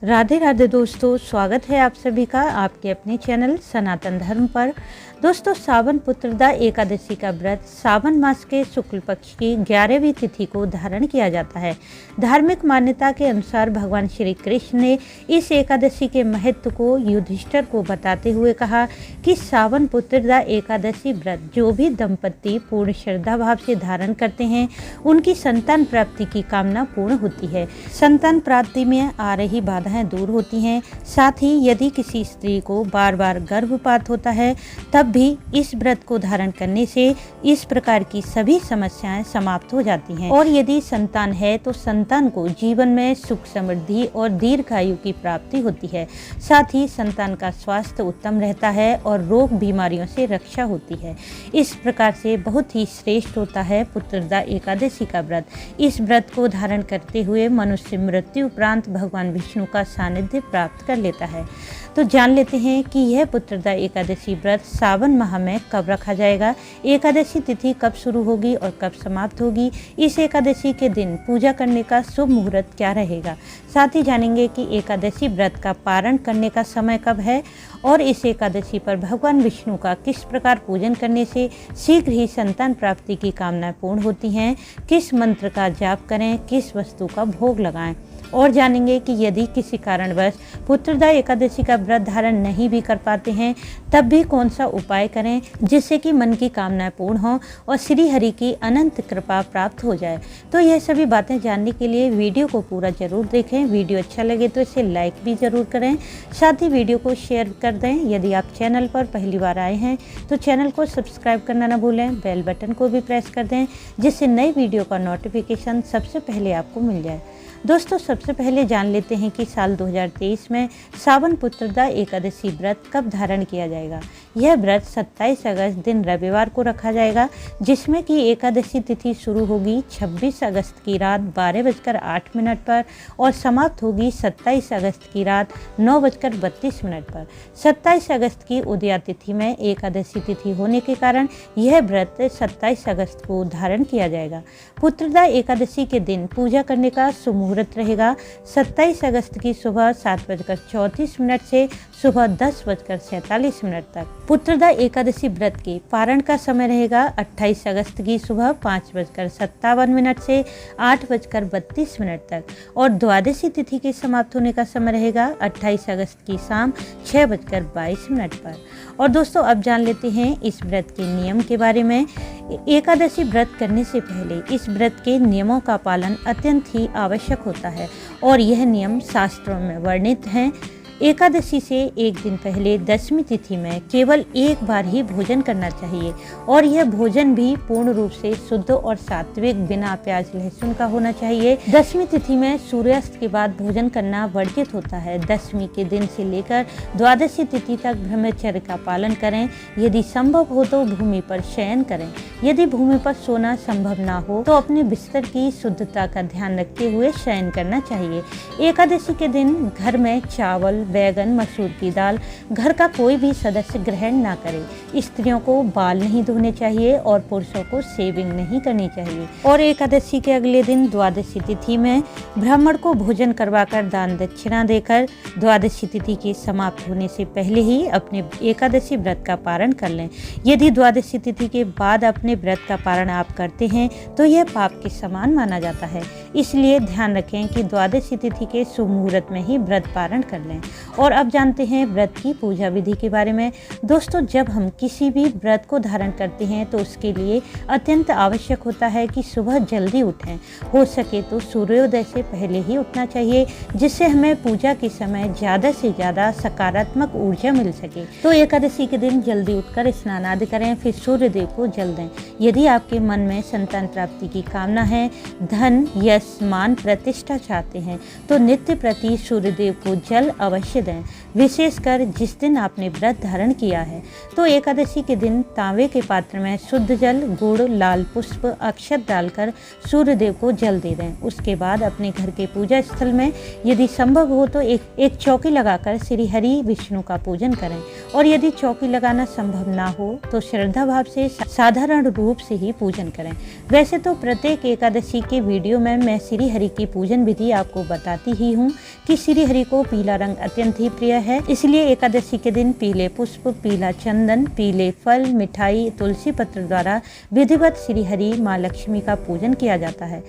राधे राधे दोस्तों, स्वागत है आप सभी का आपके अपने चैनल सनातन धर्म पर। दोस्तों, सावन पुत्रदा एकादशी का व्रत सावन मास के शुक्ल पक्ष की 11वीं तिथि को धारण किया जाता है। धार्मिक मान्यता के अनुसार भगवान श्री कृष्ण ने इस एकादशी के महत्व को युधिष्ठिर को बताते हुए कहा कि सावन पुत्रदा एकादशी व्रत जो भी दंपति पूर्ण श्रद्धा भाव से धारण करते हैं उनकी संतान प्राप्ति की कामना पूर्ण होती है। संतान प्राप्ति में आ रही बाधाएं दूर होती हैं। साथ ही यदि किसी स्त्री को बार बार गर्भपात होता है तब भी इस व्रत को धारण करने से इस प्रकार की सभी समस्याएं समाप्त हो जाती हैं। और यदि संतान है तो संतान को जीवन में सुख समृद्धि और दीर्घायु की प्राप्ति होती है। साथ ही संतान का स्वास्थ्य उत्तम रहता है और रोग बीमारियों से रक्षा होती है। इस प्रकार से बहुत ही श्रेष्ठ होता है पुत्रदा एकादशी का व्रत। इस व्रत को धारण करते हुए मनुष्य मृत्यु उपरांत भगवान विष्णु का सानिध्य प्राप्त कर लेता है। तो जान लेते हैं कि यह पुत्रदा एकादशी व्रत सावन माह में कब रखा जाएगा, एकादशी तिथि कब शुरू होगी और कब समाप्त होगी, इस एकादशी के दिन पूजा करने का शुभ मुहूर्त क्या रहेगा। साथ ही जानेंगे कि एकादशी व्रत का पारण करने का समय कब है और इस एकादशी पर भगवान विष्णु का किस प्रकार पूजन करने से शीघ्र ही संतान प्राप्ति की कामनाएं पूर्ण होती हैं, किस मंत्र का जाप करें, किस वस्तु का भोग लगाएं। और जानेंगे कि यदि किसी कारणवश पुत्रदा एकादशी का व्रत धारण नहीं भी कर पाते हैं तब भी कौन सा उपाय करें जिससे कि मन की कामनाएं पूर्ण हों और श्री हरि की अनंत कृपा प्राप्त हो जाए। तो यह सभी बातें जानने के लिए वीडियो को पूरा जरूर देखें। वीडियो अच्छा लगे तो इसे लाइक भी जरूर करें, साथ ही वीडियो को शेयर कर दें। यदि आप चैनल पर पहली बार आए हैं तो चैनल को सब्सक्राइब करना न भूलें, बेल बटन को भी प्रेस कर दें जिससे नई वीडियो का नोटिफिकेशन सबसे पहले आपको मिल जाए। दोस्तों, सबसे पहले जान लेते हैं कि साल 2023 में सावन पुत्रदा एकादशी व्रत कब धारण किया जाएगा। यह व्रत 27 अगस्त दिन रविवार को रखा जाएगा, जिसमें कि एकादशी तिथि शुरू होगी 26 अगस्त की रात 12:08 पर और समाप्त होगी 27 अगस्त की रात 9:32 पर। 27 अगस्त की उदया तिथि में एकादशी तिथि होने के कारण यह व्रत 27 अगस्त को धारण किया जाएगा। पुत्रदा एकादशी के दिन पूजा करने का शुभ मुहूर्त रहेगा 27 अगस्त की सुबह 7:34 से सुबह 10:47 तक। पुत्रदा एकादशी व्रत के पारण का समय रहेगा 28 अगस्त की सुबह 5:57 से 8:32 तक और द्वादशी तिथि के समाप्त होने का समय रहेगा 28 अगस्त की शाम 6:22 पर। और दोस्तों, अब जान लेते हैं इस व्रत के नियम के बारे में। एकादशी व्रत करने से पहले इस व्रत के नियमों का पालन अत्यंत ही आवश्यक होता है और यह नियम शास्त्रों में वर्णित हैं। एकादशी से एक दिन पहले 10वीं तिथि में केवल एक बार ही भोजन करना चाहिए और यह भोजन भी पूर्ण रूप से शुद्ध और सात्विक बिना प्याज लहसुन का होना चाहिए। 10वीं तिथि में सूर्यास्त के बाद भोजन करना वर्जित होता है। 10वीं के दिन से लेकर द्वादशी तिथि तक ब्रह्मचर्य का पालन करें। यदि संभव हो तो भूमि पर शयन करें। यदि भूमि पर सोना संभव ना हो तो अपने बिस्तर की शुद्धता का ध्यान रखते हुए शयन करना चाहिए। एकादशी के दिन घर में चावल, बैगन, मसूर की दाल घर का कोई भी सदस्य ग्रहण ना करे। स्त्रियों को बाल नहीं धोने चाहिए और पुरुषों को शेविंग नहीं करनी चाहिए। और एकादशी के अगले दिन द्वादशी तिथि में ब्राह्मण को भोजन करवाकर दान दक्षिणा देकर द्वादशी तिथि के समाप्त होने से पहले ही अपने एकादशी व्रत का पारण कर लें। यदि द्वादशी तिथि के बाद अपने व्रत का पारण आप करते हैं तो यह पाप के समान माना जाता है। इसलिए ध्यान रखें कि द्वादशी तिथि के शुभ मुहूर्त में ही व्रत पारण कर लें। और अब जानते हैं व्रत की पूजा विधि के बारे में। दोस्तों, जब हम किसी भी व्रत को धारण करते हैं तो उसके लिए अत्यंत आवश्यक होता है कि सुबह जल्दी उठें। हो सके तो सूर्योदय से पहले ही उठना चाहिए, जिससे हमें पूजा के समय ज़्यादा से ज़्यादा सकारात्मक ऊर्जा मिल सके। तो एकादशी के दिन जल्दी उठकर स्नान आदि करें, फिर सूर्यदेव को जल दें। यदि आपके मन में संतान प्राप्ति की कामना है, धन, यश, मान, प्रतिष्ठा चाहते हैं तो नित्य प्रति सूर्यदेव को जल अवश्य दें। विशेषकर जिस दिन आपने व्रत धारण किया है। तो एकादशी के दिन तांबे के पात्र में शुद्ध जल, गुड़, लाल पुष्प, अक्षत डालकर सूर्य देव को जल दे दें। उसके बाद अपने घर के पूजा स्थल में यदि संभव हो तो एक चौकी लगाकर श्री हरि विष्णु का पूजन करें, और यदि चौकी लगाना संभव ना हो तो श्रद्धा भाव से साधारण रूप से ही पूजन करें। वैसे तो प्रत्येक एकादशी के वीडियो में मैं श्री हरि की पूजन विधि आपको बताती ही हूँ कि श्री हरि को पीला रंग अत्यंत ही प्रिय है, इसलिए एकादशी के दिन पीले पुष्प, पीला चंदन, पीले फल, मिठाई, तुलसी पत्र द्वारा विधिवत श्री हरि माँ लक्ष्मी का पूजन किया जाता है,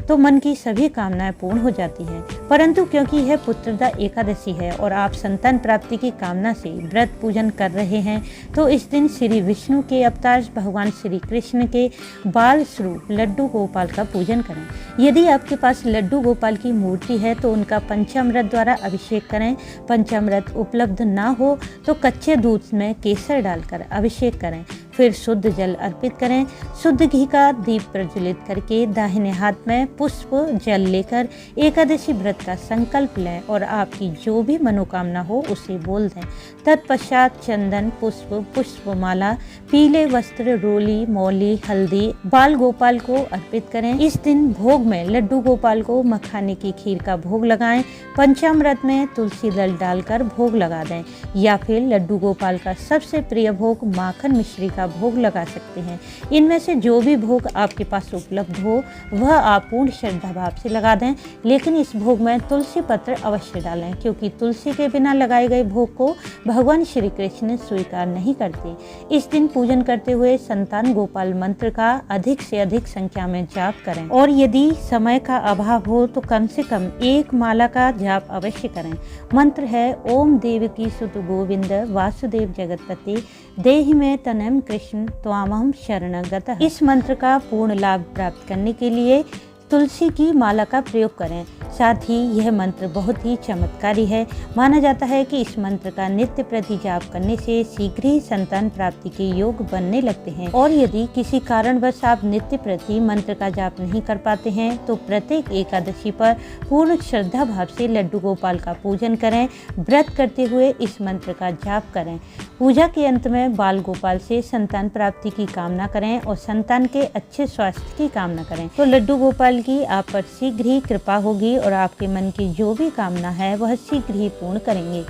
तो मन की सभी कामनाएं पूर्ण हो जाती हैं। परंतु क्योंकि यह पुत्रदा एकादशी है और आप संतान प्राप्ति की कामना से व्रत पूजन कर रहे हैं, तो इस दिन श्री विष्णु के अवतार भगवान श्री कृष्ण के बाल स्वरूप लड्डू गोपाल का पूजन करें। यदि आपके पास लड्डू गोपाल की मूर्ति है तो उनका पंचामृत द्वारा अभिषेक करें। पंचामृत उपलब्ध ना हो तो कच्चे दूध में केसर डालकर अभिषेक करें। फिर शुद्ध जल अर्पित करें। शुद्ध घी का दीप प्रज्वलित करके दाहिने हाथ में पुष्प जल लेकर एकादशी व्रत का संकल्प लें और आपकी जो भी मनोकामना हो उसे बोल दें। तत्पश्चात चंदन, पुष्प, पुष्पमाला, पीले वस्त्र, रोली, मौली, हल्दी बाल गोपाल को अर्पित करें। इस दिन भोग में लड्डू गोपाल को मखाने की खीर का भोग लगाएं। पंचामृत में तुलसी दल डालकर भोग लगा दें, या फिर लड्डू गोपाल का सबसे प्रिय भोग माखन मिश्री का भोग लगा सकते हैं। इनमें से जो भी भोग आपके पास उपलब्ध हो वह आप पूर्ण श्रद्धा भाव से लगा दें, लेकिन इस भोग में तुलसी पत्र अवश्य डालें, क्योंकि तुलसी के बिना लगाए गए भोग को भगवान श्री कृष्ण स्वीकार नहीं करते। इस दिन पूजन करते हुए संतान गोपाल मंत्र का अधिक से अधिक संख्या में जाप करें, और यदि समय का अभाव हो तो कम से कम एक माला का जाप अवश्य करें। मंत्र है ओम देवकी सुत गोविंद वासुदेव जगतपते देहि में तनम कृष्ण त्वामहं शरणगतः। इस मंत्र का पूर्ण लाभ प्राप्त करने के लिए तुलसी की माला का प्रयोग करें। साथ ही यह मंत्र बहुत ही चमत्कारी है। माना जाता है कि इस मंत्र का नित्य प्रति जाप करने से शीघ्र ही संतान प्राप्ति के योग बनने लगते हैं। और यदि किसी कारणवश आप नित्य प्रति मंत्र का जाप नहीं कर पाते हैं तो प्रत्येक एकादशी पर पूर्ण श्रद्धा भाव से लड्डू गोपाल का पूजन करें। व्रत करते हुए इस मंत्र का जाप करें। पूजा के अंत में बाल गोपाल से संतान प्राप्ति की कामना करें और संतान के अच्छे स्वास्थ्य की कामना करें, तो लड्डू गोपाल की आप पर शीघ्र ही कृपा होगी और आपके मन की जो भी कामना है वह शीघ्र ही पूर्ण करेंगे।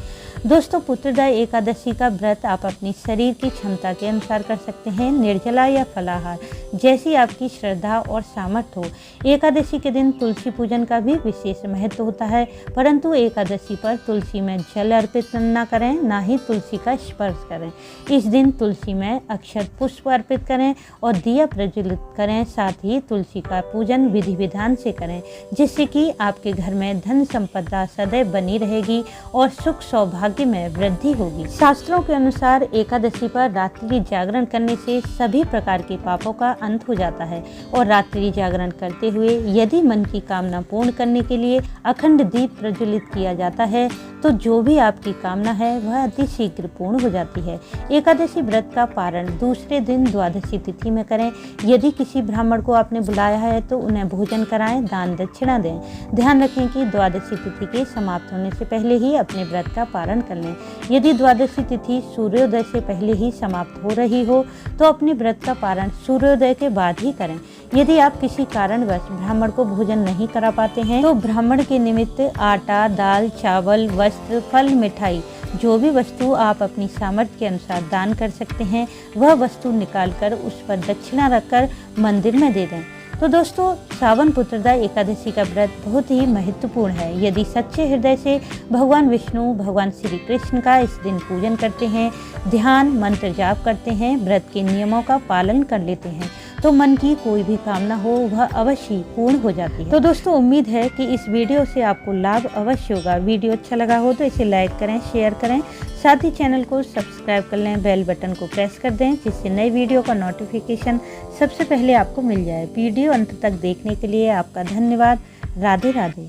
दोस्तों, पुत्रदा एकादशी का व्रत आप अपनी शरीर की क्षमता के अनुसार कर सकते हैं, निर्जला या फलाहार, जैसी आपकी श्रद्धा और सामर्थ्य हो। एकादशी के दिन तुलसी पूजन का भी विशेष महत्व होता है, परंतु एकादशी पर तुलसी में जल अर्पित न करें, ना ही तुलसी का स्पर्श करें। इस दिन तुलसी में अक्षत पुष्प अर्पित करें और दिया प्रज्वलित करें। साथ ही तुलसी का पूजन विधि विधान से करें, जिससे कि आपके घर में धन संपदा सदैव बनी रहेगी और सुख सौभाग्य में वृद्धि होगी। शास्त्रों के अनुसार एकादशी पर रात्रि जागरण करने से सभी प्रकार के पापों का अंत हो जाता है, और रात्रि जागरण करते हुए यदि मन की कामना पूर्ण करने के लिए अखंड दीप प्रज्वलित किया जाता है तो जो भी आपकी कामना है वह अति शीघ्र पूर्ण हो जाती है। एकादशी व्रत का पारण दूसरे दिन द्वादशी तिथि में करें। यदि किसी ब्राह्मण को आपने बुलाया है तो उन्हें भोजन कराएं, दान दक्षिणा दें। ध्यान रखें कि द्वादशी तिथि के समाप्त होने से पहले ही अपने व्रत का पारण कर लें। यदि द्वादशी तिथि सूर्योदय से पहले ही समाप्त हो रही हो तो अपने व्रत का पारण सूर्योदय के बाद ही करें। यदि आप किसी कारणवश ब्राह्मण को भोजन नहीं करा पाते हैं तो ब्राह्मण के निमित्त आटा, दाल, चावल, वस्त्र, फल, मिठाई, जो भी वस्तु आप अपनी सामर्थ्य के अनुसार दान कर सकते हैं वह वस्तु निकालकर उस पर दक्षिणा रखकर मंदिर में दे दें। तो दोस्तों, सावन पुत्रदा एकादशी का व्रत बहुत ही महत्वपूर्ण है। यदि सच्चे हृदय से भगवान विष्णु, भगवान श्री कृष्ण का इस दिन पूजन करते हैं, ध्यान मंत्र जाप करते हैं, व्रत के नियमों का पालन कर लेते हैं, तो मन की कोई भी कामना हो वह अवश्य पूर्ण हो जाती है। तो दोस्तों, उम्मीद है कि इस वीडियो से आपको लाभ अवश्य होगा। वीडियो अच्छा लगा हो तो इसे लाइक करें, शेयर करें, साथ ही चैनल को सब्सक्राइब कर लें, बेल बटन को प्रेस कर दें, जिससे नई वीडियो का नोटिफिकेशन सबसे पहले आपको मिल जाए। वीडियो अंत तक देखने के लिए आपका धन्यवाद। राधे राधे।